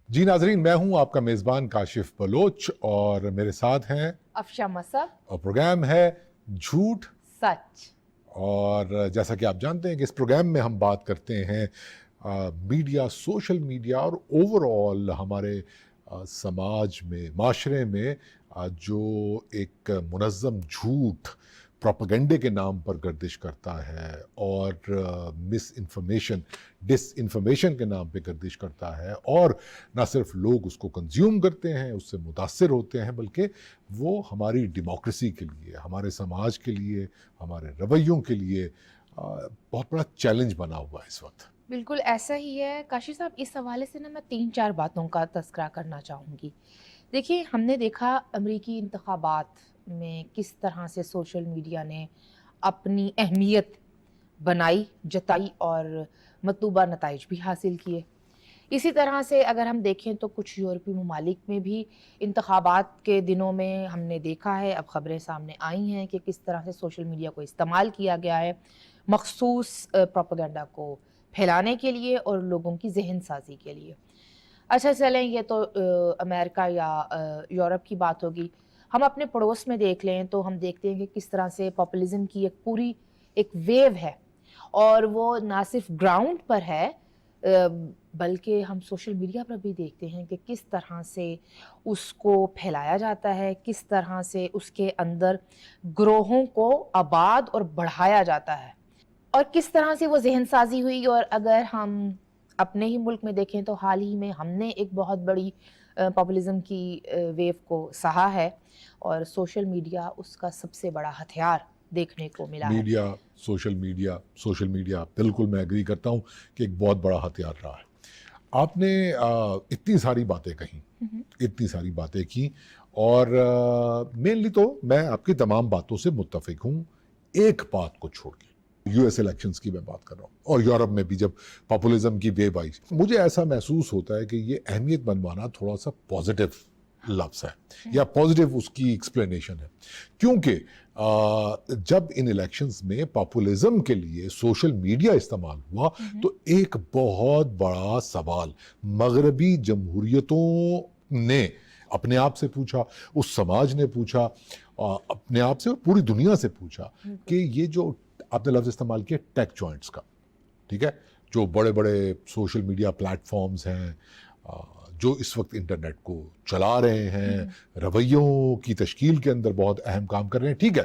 جی ناظرین، میں ہوں آپ کا میزبان کاشف بلوچ اور میرے ساتھ ہیں افشا مصعب اور پروگرام ہے جھوٹ سچ. اور جیسا کہ آپ جانتے ہیں کہ اس پروگرام میں ہم بات کرتے ہیں میڈیا، سوشل میڈیا اور اوور آل ہمارے سماج میں، معاشرے میں جو ایک منظم جھوٹ پروپیگنڈے کے نام پر گردش کرتا ہے اور مس انفارمیشن، ڈس انفارمیشن کے نام پہ گردش کرتا ہے، اور نہ صرف لوگ اس کو کنزیوم کرتے ہیں، اس سے متاثر ہوتے ہیں، بلکہ وہ ہماری ڈیموکریسی کے لیے، ہمارے سماج کے لیے، ہمارے رویوں کے لیے بہت بڑا چیلنج بنا ہوا ہے اس وقت. بالکل ایسا ہی ہے کاشف صاحب. اس حوالے سے میں 3-4 باتوں کا تذکرہ کرنا چاہوں گی. دیکھیے، ہم نے دیکھا امریکی انتخابات میں کس طرح سے سوشل میڈیا نے اپنی اہمیت بنائی، جتائی اور مطلوبہ نتائج بھی حاصل کیے. اسی طرح سے اگر ہم دیکھیں تو کچھ یورپی ممالک میں بھی انتخابات کے دنوں میں ہم نے دیکھا ہے، اب خبریں سامنے آئی ہیں کہ کس طرح سے سوشل میڈیا کو استعمال کیا گیا ہے مخصوص پروپیگنڈا کو پھیلانے کے لیے اور لوگوں کی ذہن سازی کے لیے. اچھا چلیں، یہ تو امریکہ یا یورپ کی بات ہوگی. ہم اپنے پڑوس میں دیکھ لیں تو ہم دیکھتے ہیں کہ کس طرح سے پاپولزم کی ایک پوری ایک ویو ہے، اور وہ نہ صرف گراؤنڈ پر ہے بلکہ ہم سوشل میڈیا پر بھی دیکھتے ہیں کہ کس طرح سے اس کو پھیلایا جاتا ہے، کس طرح سے اس کے اندر گروہوں کو آباد اور بڑھایا جاتا ہے، اور کس طرح سے وہ ذہن سازی ہوئی. اور اگر ہم اپنے ہی ملک میں دیکھیں تو حال ہی میں ہم نے ایک بہت بڑی پاپولزم کی ویو کو سہا ہے، اور سوشل میڈیا اس کا سب سے بڑا ہتھیار دیکھنے کو ملا ہے. سوشل میڈیا بالکل میں ایگری کرتا ہوں کہ ایک بہت بڑا ہتھیار رہا ہے. آپ نے اتنی ساری باتیں کہیں، اتنی ساری باتیں کی، اور مینلی تو میں آپ کی تمام باتوں سے متفق ہوں، ایک بات کو چھوڑ کے. یو ایس الیکشنز کی میں بات کر رہا ہوں، اور یورپ میں بھی جب پاپولزم کی ویو آئی، مجھے ایسا محسوس ہوتا ہے کہ یہ اہمیت بنوانا تھوڑا سا پازیٹیو لفظ ہے یا پازیٹیو اس کی ایکسپلینیشن ہے، کیونکہ جب ان الیکشنز میں پاپولزم کے لیے سوشل میڈیا استعمال ہوا تو ایک بہت بڑا سوال مغربی جمہوریتوں نے اپنے آپ سے پوچھا، اس سماج نے پوچھا، اپنے آپ سے اور پوری دنیا سے پوچھا کہ یہ جو آپ نے لفظ استعمال کیا ٹیک جوائنٹس کا، ٹھیک ہے، جو بڑے بڑے سوشل میڈیا پلیٹ فارمز ہیں، جو اس وقت انٹرنیٹ کو چلا رہے ہیں، رویوں کی تشکیل کے اندر بہت اہم کام کر رہے ہیں، ٹھیک ہے،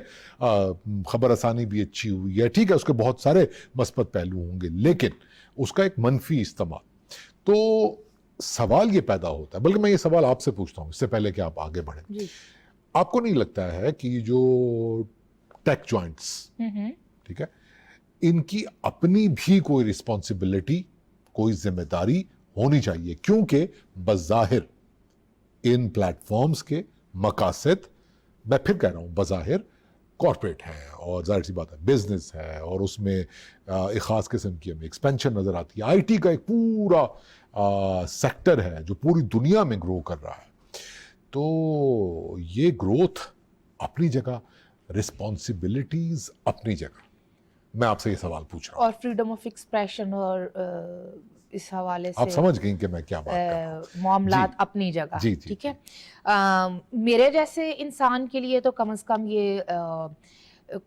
خبر رسانی بھی اچھی ہوئی ہے، ٹھیک ہے، اس کے بہت سارے مثبت پہلو ہوں گے، لیکن اس کا ایک منفی استعمال. تو سوال یہ پیدا ہوتا ہے، بلکہ میں یہ سوال آپ سے پوچھتا ہوں اس سے پہلے کہ آپ آگے بڑھیں. آپ کو نہیں لگتا ہے کہ جو ٹیک جوائنٹس، ٹھیک ہے، ان کی اپنی بھی کوئی رسپانسبلٹی، کوئی ذمہ داری ہونی چاہیے؟ کیونکہ بظاہر ان پلیٹ فارمز کے مقاصد، میں پھر کہہ رہا ہوں، بظاہر کارپوریٹ ہے، اور ظاہر سی بات ہے بزنس ہے، اور اس میں ایک خاص قسم کی ہمیں ایکسپینشن نظر آتی ہے. آئی ٹی کا ایک پورا سیکٹر ہے جو پوری دنیا میں گرو کر رہا ہے. تو یہ گروتھ اپنی جگہ، رسپانسبلٹیز اپنی جگہ. میں آپ سے یہ سوال پوچھ رہا ہوں، اور فریڈم آف ایکسپریشن اور اس حوالے سے آپ سمجھ گئیں کہ میں کیا بات کر رہا ہوں. معاملات اپنی جگہ، ٹھیک ہے. میرے جیسے انسان کے لیے تو کم از کم یہ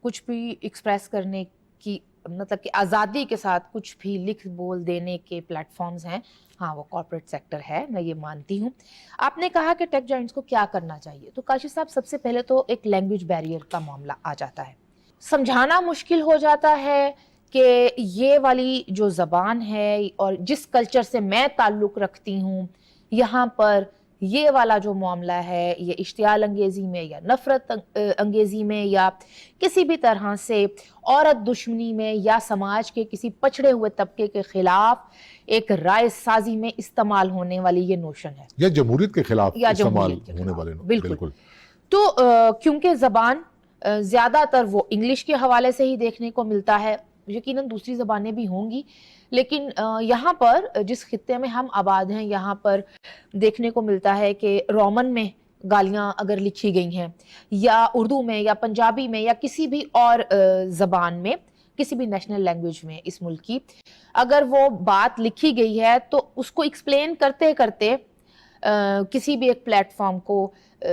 کچھ بھی ایکسپریس کرنے کی، مطلب کہ آزادی کے ساتھ کچھ بھی لکھ بول دینے کے پلیٹ فارمز ہیں. ہاں، وہ کارپوریٹ سیکٹر ہے، میں یہ مانتی ہوں. آپ نے کہا کہ ٹیک جائنٹس کو کیا کرنا چاہیے، تو کاشف صاحب سب سے پہلے تو ایک لینگویج بیریئر کا معاملہ آ جاتا ہے. سمجھانا مشکل ہو جاتا ہے کہ یہ والی جو زبان ہے اور جس کلچر سے میں تعلق رکھتی ہوں، یہاں پر یہ والا جو معاملہ ہے، یہ اشتعال انگیزی میں یا نفرت انگیزی میں یا کسی بھی طرح سے عورت دشمنی میں یا سماج کے کسی پچھڑے ہوئے طبقے کے خلاف ایک رائے سازی میں استعمال ہونے والی یہ نوشن ہے، یا جمہوریت کے خلاف یا استعمال جمہوریت کے ہونے خلاف. والے. بالکل. تو کیونکہ زبان زیادہ تر وہ انگلش کے حوالے سے ہی دیکھنے کو ملتا ہے، یقیناً دوسری زبانیں بھی ہوں گی، لیکن یہاں پر جس خطے میں ہم آباد ہیں، یہاں پر دیکھنے کو ملتا ہے کہ رومن میں گالیاں اگر لکھی گئی ہیں، یا اردو میں یا پنجابی میں یا کسی بھی اور زبان میں، کسی بھی نیشنل لینگویج میں اس ملک کی، اگر وہ بات لکھی گئی ہے تو اس کو ایکسپلین کرتے کرتے کسی بھی ایک پلیٹ فارم کو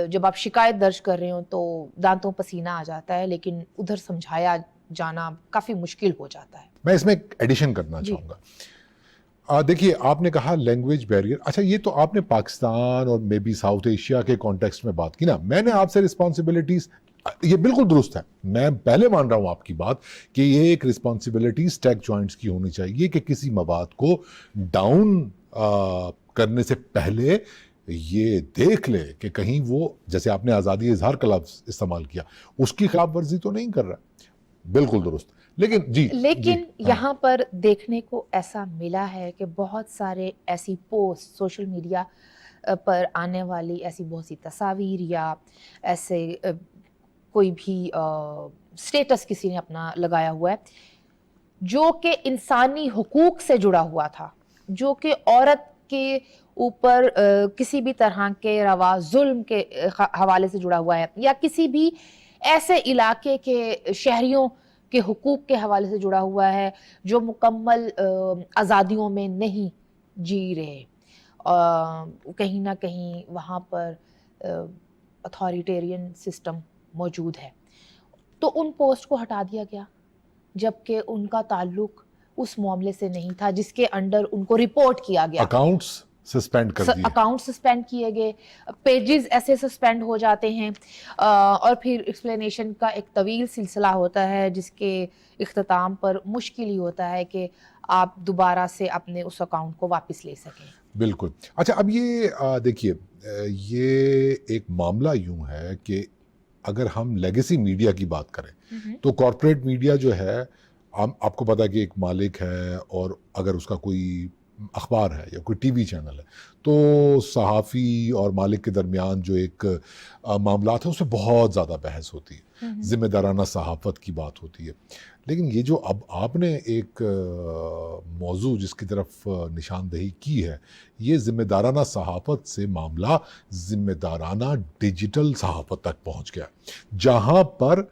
جب آپ شکایت درج کر رہے ہوں تو دانتوں پسینہ آ جاتا ہے، لیکن ادھر سمجھایا جانا کافی مشکل ہو جاتا ہے. میں اس میں ایک ایڈیشن کرنا چاہوں گا. دیکھیے آپ نے کہا لینگویج بیریئر، اچھا یہ تو آپ نے پاکستان اور مے بی ساؤتھ ایشیا کے کانٹیکسٹ میں بات کی نا. میں نے آپ سے رسپانسبلٹیز، یہ بالکل درست ہے، میں پہلے مان رہا ہوں آپ کی بات کہ یہ ایک رسپانسبلٹیز ٹیک جوائنٹس کی ہونی چاہیے کہ کسی مواد کو ڈاؤن کرنے سے پہلے یہ دیکھ لے کہ کہیں وہ، جیسے آپ نے آزادی اظہار کا لفظ استعمال کیا، اس کی خلاف ورزی تو نہیں کر رہا. بالکل درست. لیکن یہاں پر دیکھنے کو ایسا ملا ہے کہ بہت سارے ایسی پوسٹ سوشل میڈیا پر آنے والی ایسی بہت سی تصاویر یا ایسے کوئی بھی سٹیٹس کسی نے اپنا لگایا ہوا ہے جو کہ انسانی حقوق سے جڑا ہوا تھا، جو کہ عورت کے اوپر کسی بھی طرح کے روا ظلم کے حوالے سے جڑا ہوا ہے، یا کسی بھی ایسے علاقے کے شہریوں کے حقوق کے حوالے سے جڑا ہوا ہے جو مکمل آزادیوں میں نہیں جی رہے. کہیں نہ کہیں وہاں پر اتھارٹیرین سسٹم موجود ہے. تو ان پوسٹ کو ہٹا دیا گیا جبکہ ان کا تعلق اس معاملے سے نہیں تھا جس کے انڈر ان کو رپورٹ کیا گیا. اکاؤنٹس سسپینڈ کر دیے، اکاؤنٹ سسپینڈ کیے گئے، پیجز ایسے سسپینڈ ہو جاتے ہیں، اور پھر ایکسپلینیشن کا ایک طویل سلسلہ ہوتا ہے جس کے اختتام پر مشکل ہی ہوتا ہے کہ آپ دوبارہ سے اپنے اس اکاؤنٹ کو واپس لے سکیں. بالکل. اچھا اب یہ دیکھیے، یہ ایک معاملہ یوں ہے کہ اگر ہم لیگیسی میڈیا کی بات کریں تو کارپوریٹ میڈیا جو ہے، آپ کو پتا کہ ایک مالک ہے، اور اگر اس کا کوئی اخبار ہے یا کوئی ٹی وی چینل ہے تو صحافی اور مالک کے درمیان جو ایک معاملات ہیں اس میں بہت زیادہ بحث ہوتی ہے، ذمہ دارانہ صحافت کی بات ہوتی ہے. لیکن یہ جو اب آپ نے ایک موضوع جس کی طرف نشاندہی کی ہے، یہ ذمہ دارانہ صحافت سے معاملہ ذمہ دارانہ ڈیجیٹل صحافت تک پہنچ گیا، جہاں پر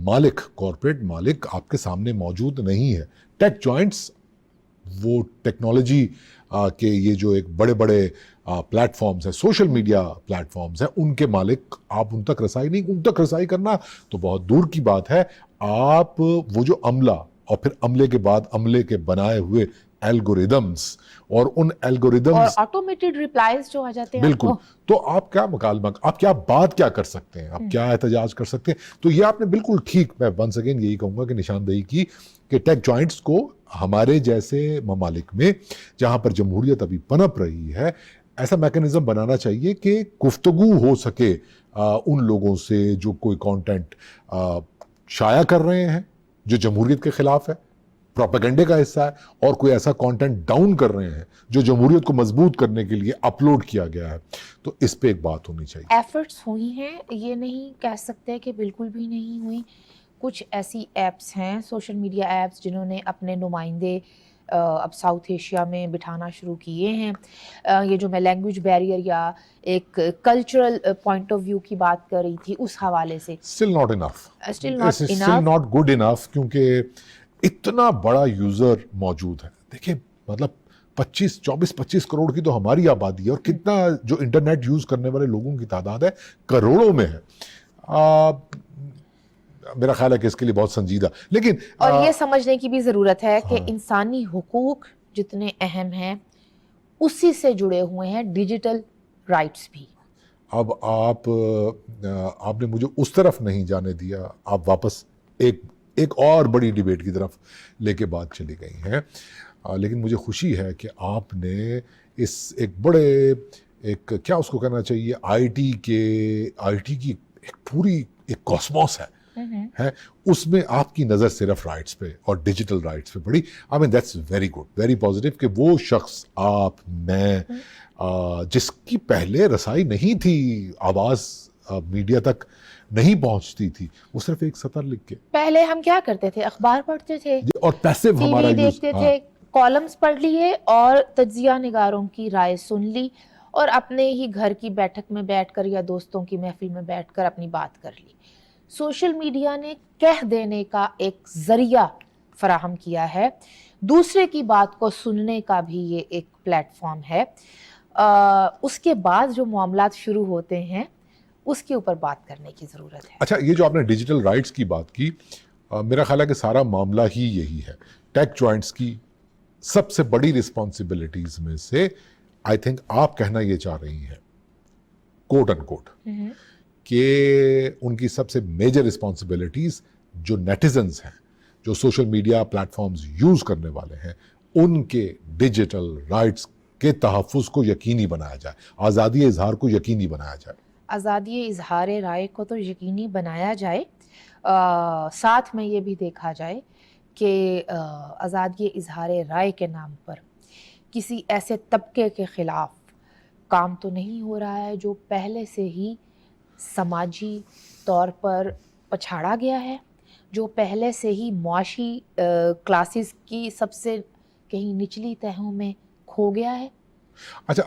مالک، کارپوریٹ مالک آپ کے سامنے موجود نہیں ہے. ٹیک جوائنٹس، وہ ٹیکنالوجی کے یہ جو ایک بڑے بڑے پلیٹ فارمز ہیں، سوشل میڈیا پلیٹ فارمز ہیں، ان کے مالک، آپ ان تک رسائی کرنا تو بہت دور کی بات ہے. آپ وہ جو عملہ، اور پھر عملے کے بعد عملے کے بنائے ہوئے الگوریدمز، اور ان الگوریدمز اور آٹومیٹڈ ریپلائز جو آ جاتے ہیں، بالکل، تو آپ کیا مکالمہ، آپ کیا بات کیا کر سکتے ہیں، آپ کیا احتجاج کر سکتے ہیں. تو یہ آپ نے بالکل ٹھیک، میں ونس اگین یہی کہوں گا کہ نشاندہی کی کہ ٹیک جوائنٹس کو ہمارے جیسے ممالک میں جہاں پر جمہوریت ابھی پنپ رہی ہے، ایسا میکنزم بنانا چاہیے کہ گفتگو ہو سکے ان لوگوں سے جو کوئی کانٹینٹ شائع کر رہے ہیں جو جمہوریت کے خلاف ہے، پروپیگنڈے کا حصہ ہے، اور کوئی ایسا کانٹینٹ ڈاؤن کر رہے ہیں جو جمہوریت کو مضبوط کرنے کے لیے اپلوڈ کیا گیا ہے. تو اس پہ ایک بات ہونی چاہیے. ایفرٹس ہوئی ہیں، یہ نہیں کہہ سکتے کہ بالکل بھی نہیں ہوئی. کچھ ایسی ایپس ہیں، سوشل میڈیا ایپس، جنہوں نے اپنے نمائندے اب ساؤتھ ایشیا میں بٹھانا شروع کیے ہیں. یہ جو میں لینگویج بیریئر یا ایک کلچرل پوائنٹ آف ویو کی بات کر رہی تھی، اس حوالے سے Still not good enough کیونکہ اتنا بڑا یوزر موجود ہے. دیکھیں مطلب 25 کروڑ کی تو ہماری آبادی ہے، اور کتنا جو انٹرنیٹ یوز کرنے والے لوگوں کی تعداد ہے کروڑوں میں ہے. میرا خیال ہے کہ اس کے لیے بہت سنجیدہ، لیکن اور یہ سمجھنے کی بھی ضرورت ہے کہ انسانی حقوق جتنے اہم ہیں اسی سے جڑے ہوئے ہیں ڈیجیٹل رائٹس بھی. اب آپ نے مجھے اس طرف نہیں جانے دیا، آپ واپس ایک اور بڑی ڈیبیٹ کی طرف لے کے بات چلی گئی ہیں. لیکن مجھے خوشی ہے کہ آپ نے اس ایک بڑے، ایک کیا اس کو کہنا چاہیے، آئی ٹی کی ایک پوری ایک کاسموس ہے، اس میں آپ کی نظر صرف رائٹس پہ اور ڈیجیٹل رائٹس پہ پڑی. I mean that's very good, very positive کہ وہ شخص، آپ، میں، جس کی پہلے رسائی نہیں تھی، آواز میڈیا تک نہیں پہنچتی تھی، وہ صرف ایک سطر لکھ کے. پہلے ہم کیا کرتے تھے؟ اخبار پڑھتے تھے اور پیسو ٹی ہمارا وی یوز، دیکھتے تھے، کالمز پڑھ لیے اور تجزیہ نگاروں کی رائے سن لی، اور اپنے ہی گھر کی بیٹھک میں بیٹھ کر یا دوستوں کی محفل میں بیٹھ کر اپنی بات کر لی. سوشل میڈیا نے کہہ دینے کا ایک ذریعہ فراہم کیا ہے، دوسرے کی بات کو سننے کا بھی یہ ایک پلیٹ فارم ہے. اس کے بعد جو معاملات شروع ہوتے ہیں اس کے اوپر بات کرنے کی ضرورت ہے. اچھا، یہ جو آپ نے ڈیجیٹل رائٹس کی بات کی، میرا خیال ہے کہ سارا معاملہ ہی یہی ہے. ٹیک جوائنٹس کی سب سے بڑی رسپانسبلٹیز میں سے آئی تھنک آپ کہنا یہ چاہ رہی ہیں کوٹ ان کوٹ کہ ان کی سب سے میجر رسپانسبلٹیز جو نیٹیزنز ہیں، جو social media platforms use کرنے والے ہیں، ان کے ڈیجیٹل رائٹس کے تحفظ کو یقینی بنایا جائے، آزادی اظہار کو یقینی بنایا جائے. آزادی اظہار رائے کو تو یقینی بنایا جائے، ساتھ میں یہ بھی دیکھا جائے کہ آزادی اظہار رائے کے نام پر کسی ایسے طبقے کے خلاف کام تو نہیں ہو رہا ہے جو پہلے سے ہی سماجی طور پر پچھاڑا گیا ہے، جو پہلے سے ہی معاشی کلاسز کی سب سے کہیں نچلی تہوں میں کھو گیا ہے. اچھا،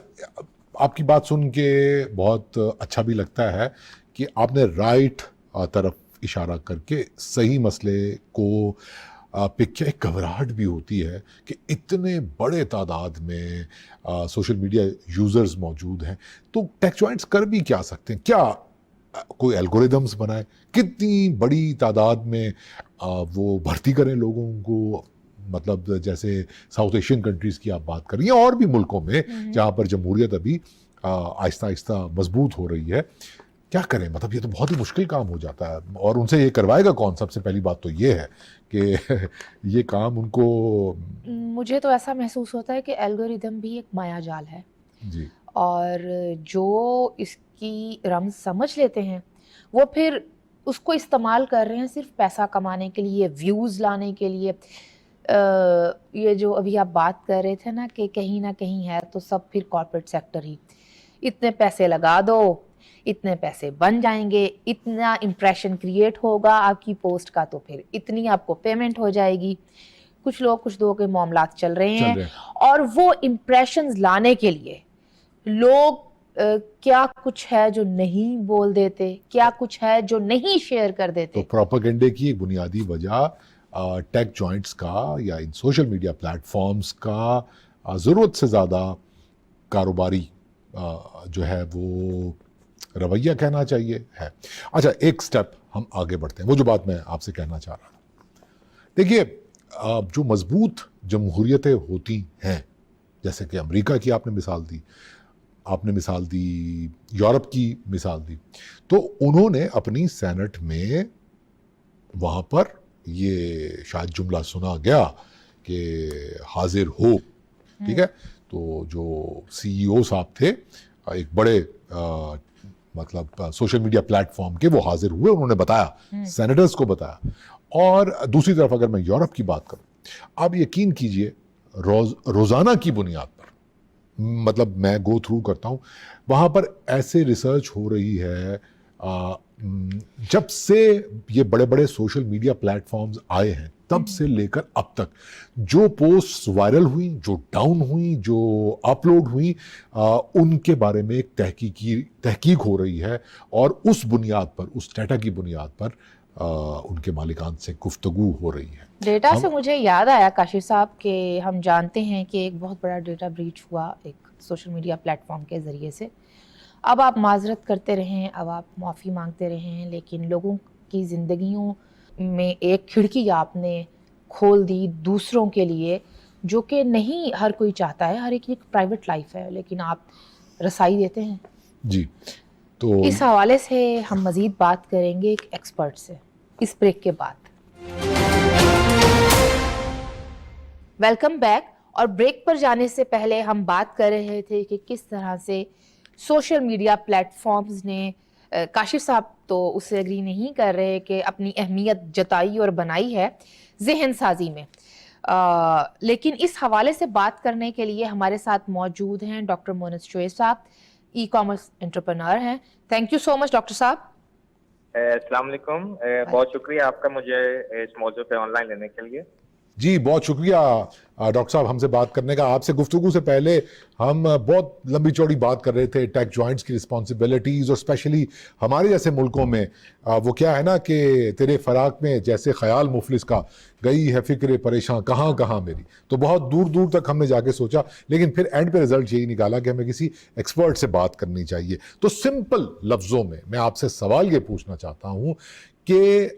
آپ کی بات سن کے بہت اچھا بھی لگتا ہے کہ آپ نے رائٹ طرف اشارہ کر کے صحیح مسئلے کو پک کیا. ایک گھبراہٹ بھی ہوتی ہے کہ اتنے بڑے تعداد میں سوشل میڈیا یوزرز موجود ہیں، تو ٹیک جوائنٹس کر بھی کیا سکتے ہیں؟ کیا کوئی الگوریدمز بنائے؟ کتنی بڑی تعداد میں وہ بھرتی کریں لوگوں کو؟ مطلب جیسے ساؤتھ ایشین کنٹریز کی آپ بات کر رہی ہیں، اور بھی ملکوں میں جہاں پر جمہوریت ابھی آہستہ آہستہ مضبوط ہو رہی ہے، کیا کریں؟ مطلب یہ تو بہت ہی مشکل کام ہو جاتا ہے. اور ان سے یہ کروائے گا کون؟ سب سے پہلی بات تو یہ ہے کہ یہ کام ان کو، مجھے تو ایسا محسوس ہوتا ہے کہ الگوریدم بھی ایک مایا جال ہے، جی، اور جو اس کی رمز سمجھ لیتے ہیں وہ پھر اس کو استعمال کر رہے ہیں صرف پیسہ کمانے کے لیے، ویوز لانے کے لیے. یہ جو ابھی آپ بات کر رہے تھے نا کہ کہیں نہ کہیں ہے تو سب پھر کارپوریٹ سیکٹر ہی، اتنے پیسے لگا دو، اتنے پیسے بن جائیں گے، اتنا امپریشن کریٹ ہوگا آپ کی پوسٹ کا تو پھر اتنی آپ کو پیمنٹ ہو جائے گی. کچھ دو کے معاملات چل رہے ہیں، اور وہ امپریشنز لانے کے لیے لوگ کیا کچھ ہے جو نہیں بول دیتے، کیا کچھ ہے جو نہیں شیئر کر دیتے. تو پروپیگنڈے کی ایک بنیادی وجہ ٹیک جوائنٹس کا یا ان سوشل میڈیا پلیٹ فارمز کا ضرورت سے زیادہ کاروباری جو ہے وہ رویہ کہنا چاہیے ہے. اچھا، ایک سٹیپ ہم آگے بڑھتے ہیں. وہ جو بات میں آپ سے کہنا چاہ رہا تھا، دیکھیے جو مضبوط جمہوریتیں ہوتی ہیں، جیسے کہ امریکہ کی آپ نے مثال دی، یورپ کی مثال دی، تو انہوں نے اپنی سینٹ میں وہاں پر یہ شاید جملہ سنا گیا کہ حاضر ہو، ٹھیک ہے. تو جو سی ای او صاحب تھے ایک بڑے مطلب سوشل میڈیا پلیٹ فارم کے، وہ حاضر ہوئے، انہوں نے بتایا، سینیٹرز کو بتایا. اور دوسری طرف اگر میں یورپ کی بات کروں، آپ یقین کیجئے روزانہ کی بنیاد پر، مطلب میں گو تھرو کرتا ہوں، وہاں پر ایسے ریسرچ ہو رہی ہے جب سے یہ بڑے بڑے سوشل میڈیا پلیٹ فارمز آئے ہیں تب سے لے کر اب تک، جو پوسٹ وائرل ہوئیں، جو ڈاؤن ہوئیں، جو اپلوڈ ہوئیں، ان کے بارے میں ایک تحقیق ہو رہی ہے، اور اس بنیاد پر، اس ڈیٹا کی بنیاد پر ان کے مالکان سے گفتگو ہو رہی ہے. ڈیٹا سے مجھے یاد آیا کاشف صاحب کہ ہم جانتے ہیں کہ ایک بہت بڑا ڈیٹا بریچ ہوا ایک سوشل میڈیا پلیٹ فارم کے ذریعے سے. اب آپ معذرت کرتے رہیں، اب آپ معافی مانگتے رہیں، لیکن لوگوں کی زندگیوں میں ایک کھڑکی آپ نے کھول دی دوسروں کے لیے، جو کہ نہیں ہر کوئی چاہتا ہے. ہر ایک کی پرائیویٹ لائف ہے، لیکن آپ رسائی دیتے ہیں. جی، تو اس حوالے سے ہم مزید بات کریں گے ایک ایکسپرٹ سے اس بریک کے بعد. Welcome back. اور بریک پر جانے سے پہلے ہم بات کر رہے تھے کہ کس طرح سے سوشل میڈیا پلیٹ فارمز نے، کاشف صاحب تو اس سے اگری نہیں کر رہے، کہ اپنی اہمیت جتائی اور بنائی ہے ذہن سازی میں. لیکن اس حوالے سے بات کرنے کے لیے ہمارے ساتھ موجود ہیں ڈاکٹر مونس شعیب صاحب، ای کامرس انٹرپرنور ہیں. Thank you so much doctor صاحب. السلام علیکم، بہت شکریہ آپ کا مجھے اس موضوع پہ آن لائن لینے کے لیے. جی بہت شکریہ ڈاکٹر صاحب ہم سے بات کرنے کا. آپ سے گفتگو سے پہلے ہم بہت لمبی چوڑی بات کر رہے تھے ٹیک جوائنٹس کی رسپانسبلٹیز, اور اسپیشلی ہمارے جیسے ملکوں میں وہ کیا ہے نا کہ تیرے فراق میں جیسے خیال مفلس کا گئی ہے فکر پریشاں کہاں کہاں میری. تو بہت دور دور تک ہم نے جا کے سوچا, لیکن پھر اینڈ پہ رزلٹ یہی نکالا کہ ہمیں کسی ایکسپرٹ سے بات کرنی چاہیے. تو سمپل لفظوں میں آپ سے سوال یہ پوچھنا چاہتا ہوں کہ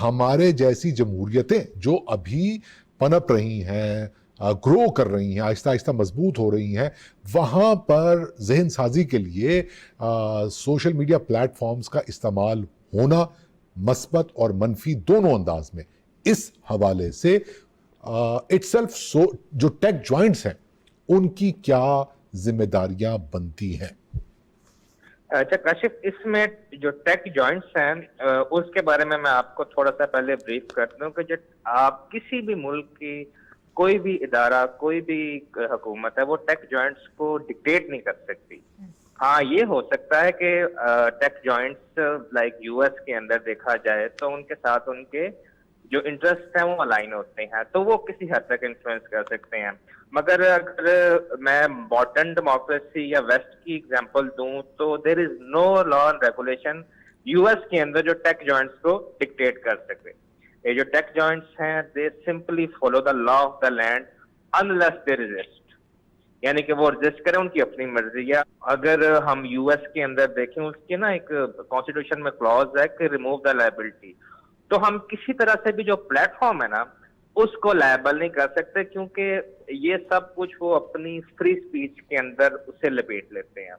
ہمارے جیسی جمہوریتیں جو ابھی پنپ رہی ہیں, گرو کر رہی ہیں, آہستہ آہستہ مضبوط ہو رہی ہیں, وہاں پر ذہن سازی کے لیے سوشل میڈیا پلیٹ فارمز کا استعمال ہونا مثبت اور منفی دونوں انداز میں, اس حوالے سے اٹ سیلف جو ٹیک جوائنٹس ہیں ان کی کیا ذمہ داریاں بنتی ہیں؟ اچھا کاشف, اس میں جو ٹیک جوائنٹس ہیں اس کے بارے میں آپ کو تھوڑا سا پہلے بریف کرتا ہوں کہ جب آپ کسی بھی ملک کی کوئی بھی ادارہ, کوئی بھی حکومت ہے, وہ ٹیک جوائنٹس کو ڈکٹیٹ نہیں کر سکتی. ہاں یہ ہو سکتا ہے کہ ٹیک جوائنٹس لائک یو ایس کے اندر دیکھا جائے تو ان کے ساتھ ان کے جو انٹرسٹ ہیں وہ الائن ہوتے ہیں, تو وہ کسی حد تک انفلوئنس کر سکتے ہیں. مگر اگر میں ماڈرن ڈیموکریسی یا ویسٹ کی ایگزامپل دوں تو there is no law and regulation U S کے اندر جو ٹیک جوائنٹس کو ڈکٹیٹ کر سکے. یہ جو ٹیک جوائنٹس ہیں they simply follow the law of the land unless they resist, یعنی کہ وہ ریزسٹ کریں ان کی اپنی مرضی ہے. اگر ہم یو ایس کے اندر دیکھیں اس کی نا ایک کانسٹیٹیوشن میں کلوز ہے کہ ریموو دا لائبلٹی, تو ہم کسی طرح سے بھی جو پلیٹ فارم ہے نا اس کو لائبل نہیں کر سکتے, کیونکہ یہ سب کچھ وہ اپنی فری سپیچ کے اندر اسے لپیٹ لیتے ہیں.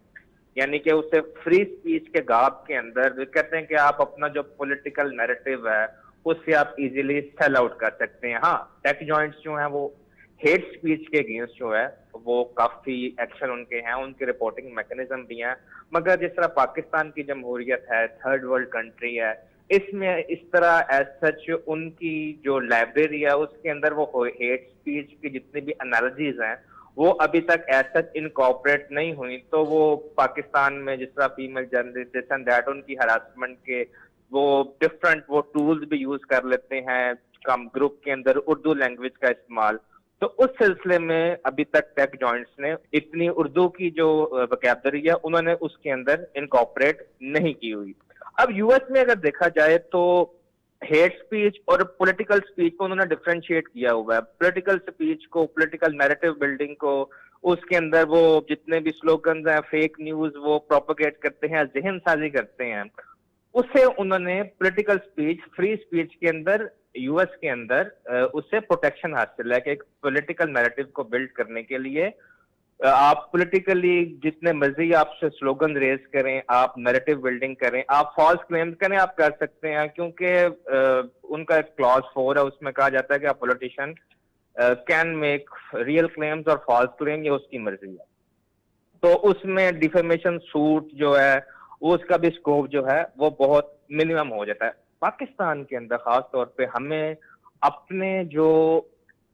یعنی کہ اسے فری سپیچ کے گاب کے اندر کہتے ہیں کہ آپ اپنا جو پولیٹیکل نیریٹو ہے اس سے آپ ایزیلی سیل آؤٹ کر سکتے ہیں. ہاں ٹیک جوائنٹس جو ہیں وہ ہیٹ سپیچ کے اگینسٹ جو ہے وہ کافی ایکشن ان کے ہیں, ان کے رپورٹنگ میکنزم بھی ہیں. مگر جس طرح پاکستان کی جمہوریت ہے, تھرڈ ورلڈ کنٹری ہے, اس میں اس طرح ایز سچ ان کی جو لائبریری ہے اس کے اندر وہ ہیٹ سپیچ کی جتنی بھی انالوجیز ہیں وہ ابھی تک ایز سچ انکارپوریٹ نہیں ہوئی. تو وہ پاکستان میں جس طرح female journalist this and that in کی ہراسمنٹ کے وہ ڈفرنٹ وہ ٹولز بھی یوز کر لیتے ہیں کم گروپ کے اندر اردو لینگویج کا استعمال. تو اس سلسلے میں ابھی تک ٹیک جوائنٹس نے اتنی اردو کی جو وکیبلری ہے انہوں نے اس کے اندر انکارپوریٹ نہیں کی ہوئی. اب یو ایس میں اگر دیکھا جائے تو ہیٹ سپیچ اور پولیٹیکل سپیچ کو انہوں نے ڈفرینشیٹ کیا ہوا ہے. پولیٹیکل سپیچ کو, پولیٹیکل نیریٹو بلڈنگ کو, اس کے اندر وہ جتنے بھی سلوگنز ہیں, فیک نیوز وہ پروپیگیٹ کرتے ہیں, ذہن سازی کرتے ہیں, اسے انہوں نے پولیٹیکل سپیچ فری سپیچ کے اندر یو ایس کے اندر اس سے پروٹیکشن حاصل ہے کہ ایک پولیٹیکل نیریٹو کو بلڈ کرنے کے لیے آپ پولیٹیکلی جتنے مرضی آپ سے سلوگن ریز کریں, آپ نیریٹو بلڈنگ کریں, آپ فالس کلیمز کریں, آپ کر سکتے ہیں. کیونکہ ان کا ایک کلاز 4 ہے, اس میں کہا جاتا ہے کہ آپ politician can make real claims اور فالس کلیم, یہ اس کی مرضی ہے. تو اس میں ڈیفیمیشن سوٹ جو ہے اس کا بھی اسکوپ جو ہے وہ بہت منیمم ہو جاتا ہے. پاکستان کے اندر خاص طور پہ ہمیں اپنے جو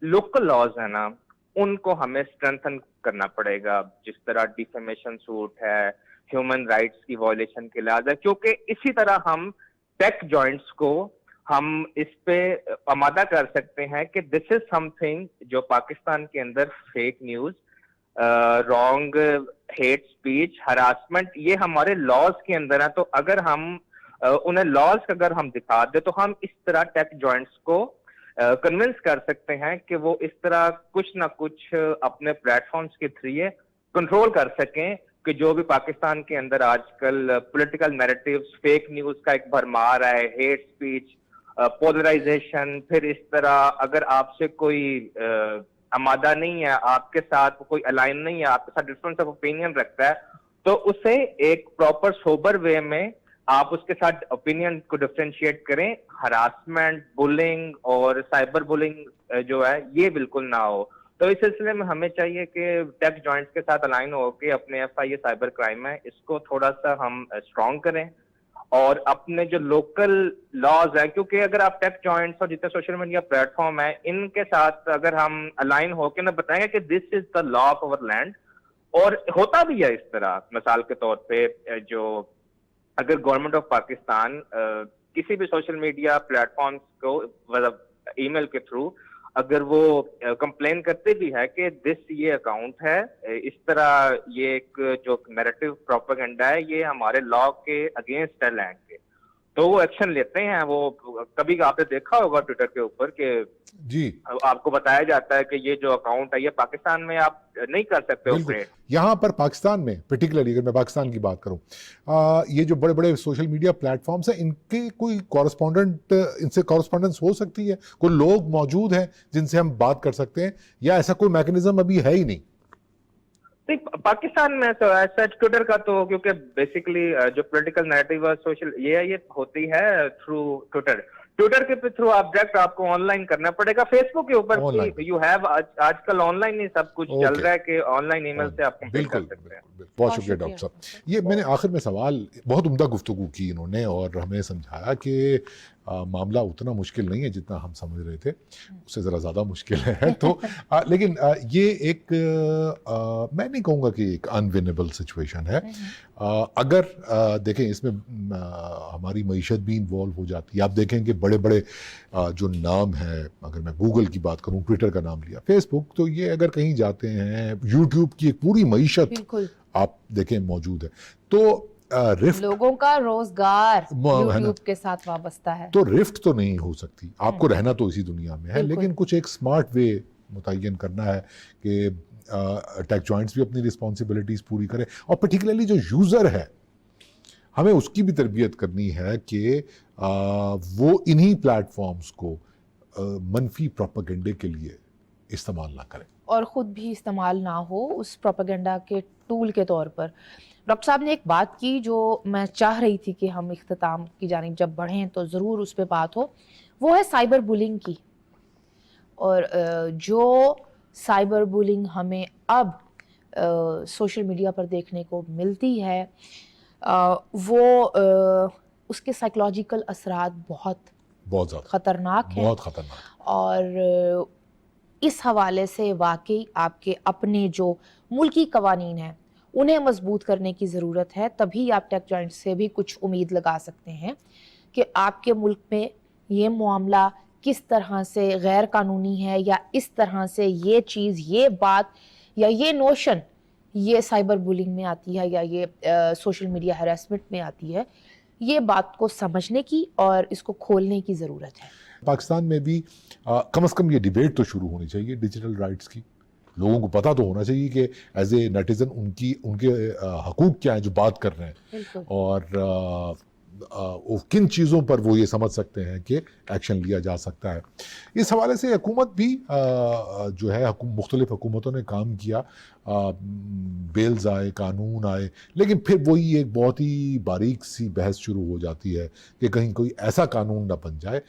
لوکل لاز ہیں نا ان کو ہمیں اسٹرینتھن کرنا پڑے گا, جس طرح ڈیفیمیشن سوٹ ہے, ہیومن رائٹس کی وائلیشن کے لحاظ ہے. کیونکہ اسی طرح ہم ٹیک جوائنٹس کو ہم اس پہ آمادہ کر سکتے ہیں کہ دس از سم تھنگ جو پاکستان کے اندر fake news, wrong hate speech, harassment, یہ ہمارے لاز کے اندر ہے. تو اگر ہم انہیں لاز اگر ہم دکھا دیں تو ہم اس طرح ٹیک جوائنٹس کو کنونس کر سکتے ہیں کہ وہ اس طرح کچھ نہ کچھ اپنے پلیٹ فارمز کے تھریے کنٹرول کر سکیں کہ جو بھی پاکستان کے اندر آج کل پولیٹیکل نیریٹیوز, فیک نیوز کا ایک بھرمار ہے, ہیٹ سپیچ, پولرائزیشن. پھر اس طرح اگر آپ سے کوئی آمادہ نہیں ہے, آپ کے ساتھ کوئی الائن نہیں ہے, آپ کے ساتھ ڈفرنس آف اوپینین رکھتا ہے, تو اسے ایک پراپر سوبر وے میں آپ اس کے ساتھ اوپینین کو ڈفرینشیٹ کریں. ہراسمنٹ, بولنگ اور سائبر بولنگ جو ہے یہ بالکل نہ ہو. تو اس سلسلے میں ہمیں چاہیے کہ ٹیک جوائنٹس کے ساتھ الائن ہو کے اپنے F I A cyber crime ہے اس کو تھوڑا سا ہم اسٹرانگ کریں, اور اپنے جو لوکل لاز ہیں, کیونکہ اگر آپ ٹیک جوائنٹس اور جتنے سوشل میڈیا پلیٹ فارم ہیں ان کے ساتھ اگر ہم الائن ہو کے نہ بتائیں گے کہ دس از دا لا آف اوور لینڈ, اور ہوتا بھی ہے اس طرح. مثال کے طور پہ جو اگر گورنمنٹ آف پاکستان کسی بھی سوشل میڈیا پلیٹ فارمز کو ای میل کے تھرو اگر وہ کمپلین کرتے بھی ہے کہ دس یہ اکاؤنٹ ہے، اس طرح یہ ایک جو نیریٹو پروپیگنڈا ہے یہ ہمارے لا کے اگینسٹ ہے لینڈ کے، تو وہ ایکشن لیتے ہیں. وہ کبھی آپ نے دیکھا ہوگا ٹویٹر کے اوپر کہ جی آپ کو بتایا جاتا ہے کہ یہ جو اکاؤنٹ ہے یہ پاکستان میں آپ نہیں کر سکتے بالکل. یہاں پر پاکستان میں پرٹیکولرلی اگر میں پاکستان کی بات کروں، یہ جو بڑے بڑے سوشل میڈیا پلیٹ فارمز ہیں، ان کے کوئی کورسپونڈنٹ، ان سے کورسپونڈنس ہو سکتی ہے؟ کوئی لوگ موجود ہیں جن سے ہم بات کر سکتے ہیں، یا ایسا کوئی میکنزم ابھی ہے ہی نہیں؟ پاکستان میں سچ ٹویٹر کا تو کیونکہ بیسیکلی جو پولیٹیکل نیریٹو سوشل یہ ہوتی ہے تھرو ٹویٹر کے تھرو آپ ڈائریکٹ آپ کو آن لائن کرنا پڑے گا. فیس بک کے اوپر یو ہیو آج کل آن لائن ہی سب کچھ چل رہا ہے کہ آن لائن ای میل سے آپ کمپلیٹ کر سکتے ہیں. بہت شکریہ ڈاکٹر صاحب. یہ میں نے آخر میں سوال، بہت عمدہ گفتگو کی انہوں نے اور ہمیں سمجھایا کہ معاملہ اتنا مشکل نہیں ہے جتنا ہم سمجھ رہے تھے، اس سے ذرا زیادہ مشکل ہے. تو لیکن یہ ایک میں نہیں کہوں گا کہ ایک انوینیبل سچویشن ہے. اگر دیکھیں اس میں ہماری معیشت بھی انوالو ہو جاتی ہے. آپ دیکھیں کہ بڑے بڑے جو نام ہیں، اگر میں گوگل کی بات کروں، ٹویٹر کا نام لیا، فیس بک، تو یہ اگر کہیں جاتے ہیں، یوٹیوب کی ایک پوری معیشت آپ دیکھیں موجود ہے. تو رفٹ، لوگوں کا روزگار یوٹیوب کے ساتھ وابستہ ہے. تو رفٹ تو نہیں ہو سکتی. آپ کو رہنا تو اسی دنیا میں ہے، لیکن کچھ ایک سمارٹ وے متعین کرنا ہے کہ ٹیک جوائنٹس بھی اپنی رسپانسبلٹیز پوری کریں، اور پرٹیکولرلی جو یوزر ہے ہمیں اس کی بھی تربیت کرنی ہے کہ وہ انہی پلیٹ فارمز کو منفی پروپیگنڈے کے لیے استعمال نہ کریں، اور خود بھی استعمال نہ ہو اس پروپیگنڈا کے ٹول کے طور پر. ڈاکٹر صاحب نے ایک بات کی جو میں چاہ رہی تھی کہ ہم اختتام کی جانب جب بڑھیں تو ضرور اس پہ بات ہو، وہ ہے سائبر بولنگ کی. اور جو سائبر بولنگ ہمیں اب سوشل میڈیا پر دیکھنے کو ملتی ہے، وہ اس کے سائیکولوجیکل اثرات بہت زیادہ خطرناک ہیں. بہت خطرناک. اور اس حوالے سے واقعی آپ کے اپنے جو ملکی قوانین ہیں انہیں مضبوط کرنے کی ضرورت ہے. تبھی آپ ٹیک جوائنٹ سے بھی کچھ امید لگا سکتے ہیں کہ آپ کے ملک میں یہ معاملہ کس طرح سے غیر قانونی ہے، یا اس طرح سے یہ چیز، یہ بات یا یہ نوشن یہ سائبر بولنگ میں آتی ہے یا یہ سوشل میڈیا ہراسمنٹ میں آتی ہے. یہ بات کو سمجھنے کی اور اس کو کھولنے کی ضرورت ہے. پاکستان میں بھی کم از کم یہ ڈیبیٹ تو شروع ہونی چاہیے ڈیجیٹل رائٹس کی. لوگوں کو پتہ تو ہونا چاہیے کہ ایز اے نیٹیزن ان کے حقوق کیا ہیں جو بات کر رہے ہیں، اور کن چیزوں پر وہ یہ سمجھ سکتے ہیں کہ ایکشن لیا جا سکتا ہے. اس حوالے سے حکومت بھی جو ہے مختلف حکومتوں نے کام کیا، بیلز آئے، قانون آئے، لیکن پھر وہی ایک بہت ہی باریک سی بحث شروع ہو جاتی ہے کہ کہیں کوئی ایسا قانون نہ بن جائے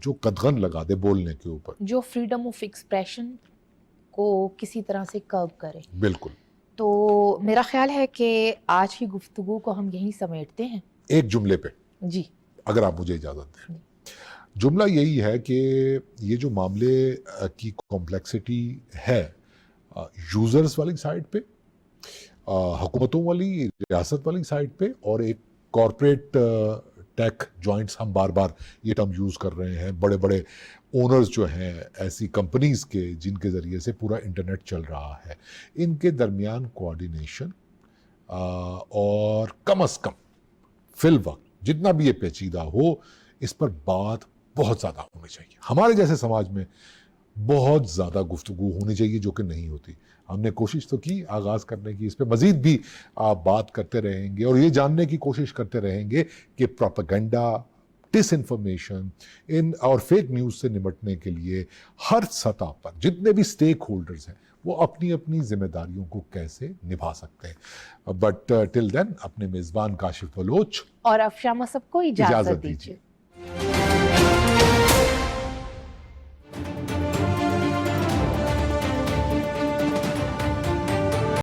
جو قدغن لگا دے بولنے کے اوپر، جو فریڈم آف ایکسپریشن کو کسی طرح سے کرب کرے. بالکل. تو میرا خیال ہے کہ آج کی گفتگو کو ہم یہیں سمیٹتے ہیں ایک جملے پہ، جی اگر آپ مجھے اجازت دیں. جملہ یہی ہے کہ یہ جو معاملے کی کمپلیکسٹی ہے، یوزرز والی سائٹ پہ، حکومتوں والی، ریاست والی سائٹ پہ، اور ایک کارپوریٹ ٹیک جوائنٹس، ہم بار بار یہ ٹرم یوز کر رہے ہیں، بڑے بڑے اونرز جو ہیں ایسی کمپنیز کے جن کے ذریعے سے پورا انٹرنیٹ چل رہا ہے، ان کے درمیان کوآرڈینیشن اور کم از کم فی الوقت جتنا بھی یہ پیچیدہ ہو، اس پر بات بہت زیادہ ہونی چاہیے. ہمارے جیسے سماج میں بہت زیادہ گفتگو ہونی چاہیے جو کہ نہیں ہوتی. ہم نے کوشش تو کی آغاز کرنے کی، اس پہ مزید بھی آپ بات کرتے رہیں گے اور یہ جاننے کی کوشش کرتے رہیں گے کہ پروپیگنڈا، ڈس انفارمیشن اور فیک نیوز سے نمٹنے کے لیے ہر سطح پر جتنے بھی سٹیک ہولڈرز ہیں وہ اپنی اپنی ذمہ داریوں کو کیسے نبھا سکتے ہیں. بٹ ٹل دین اپنے میزبان کاشف بلوچ اور افشا مصب کو اجازت دیجیے.